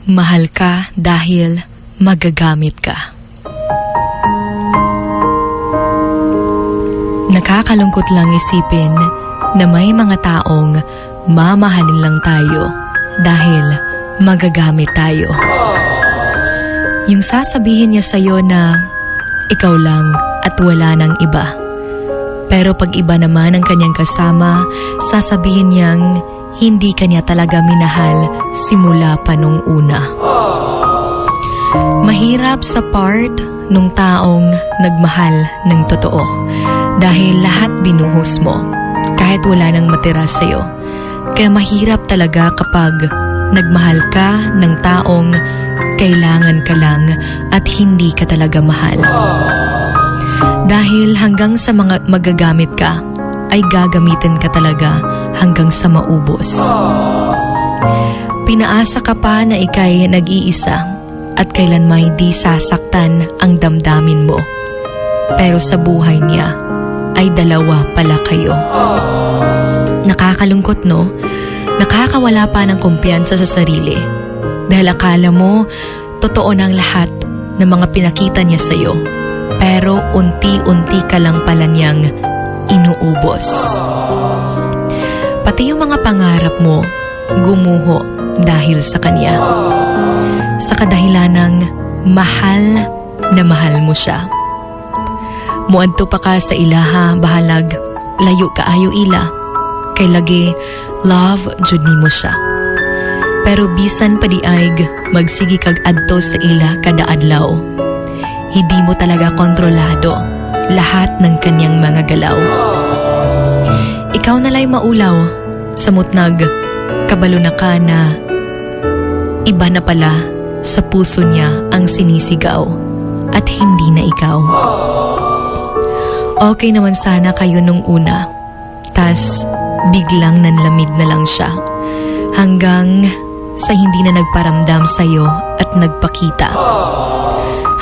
Mahal ka dahil magagamit ka. Nakakalungkot lang isipin na may mga taong mamahalin lang tayo dahil magagamit tayo. Yung sasabihin niya sa'yo na ikaw lang at wala nang iba. Pero pag iba naman ang kanyang kasama, sasabihin niyang hindi kanya talaga minahal simula pa nung una. Mahirap sa part nung taong nagmahal ng totoo dahil lahat binuhos mo kahit wala nang matira sa'yo. Kaya mahirap talaga kapag nagmahal ka ng taong kailangan ka lang at hindi ka talaga mahal. Dahil hanggang sa mga magagamit ka, ay gagamitin ka talaga hanggang sa maubos. Pinaasa ka pa na ika'y nag-iisa at kailan may di sasaktan ang damdamin mo. Pero sa buhay niya, ay dalawa pala kayo. Nakakalungkot, no? Nakakawala pa ng kumpiyansa sa sarili. Dahil akala mo, totoo ng lahat ng mga pinakita niya sa'yo. Pero unti-unti ka lang pala niyang inuubos. Pati yung mga pangarap mo, gumuho dahil sa kanya. Sa kadahilan ng mahal na mahal mo siya. Muadto pa ka sa ilaha, bahalag, layo ka ayo ila. Kay lagi, love jud nimo siya. Pero bisan pa diayg, magsigi kag adto sa ila kada adlaw. Hindi mo talaga kontrolado lahat ng kanyang mga galaw. Ikaw nalay maulaw, samutnag, kabalo na ka na iba na pala sa puso niya ang sinisigaw at hindi na ikaw. Okay naman sana kayo nung una, tas biglang nanlamig na lang siya hanggang sa hindi na nagparamdam sa'yo at nagpakita.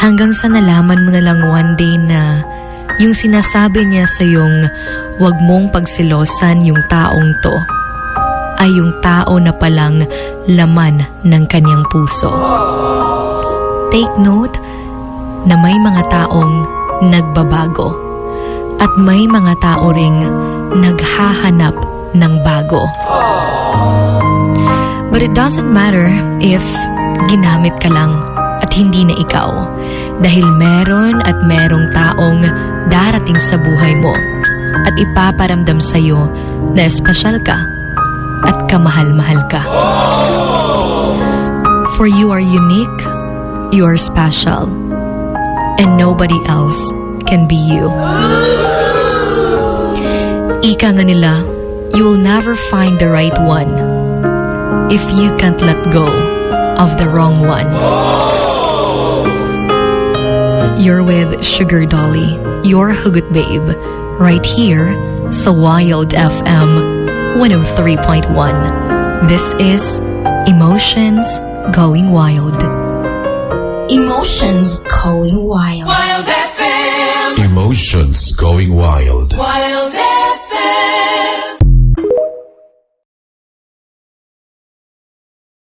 Hanggang sa nalaman mo na lang one day na yung sinasabi niya sa'yong wag mong pagsilosan yung taong to ay yung tao na palang laman ng kanyang puso. Take note na may mga taong nagbabago at may mga tao ring naghahanap ng bago. But it doesn't matter if ginamit ka lang at hindi na ikaw, dahil meron at merong taong darating sa buhay mo at ipaparamdam sa'yo na espesyal ka at kamahal-mahal ka. For you are unique, you are special, and nobody else can be you. Ika nga nila, you will never find the right one if you can't let go of the wrong one. You're with Sugar Dolly, your hugot babe, right here sa Wild FM 103.1. This is Emotions Going Wild. Emotions Going Wild. Wild FM. Emotions Going Wild. Wild FM.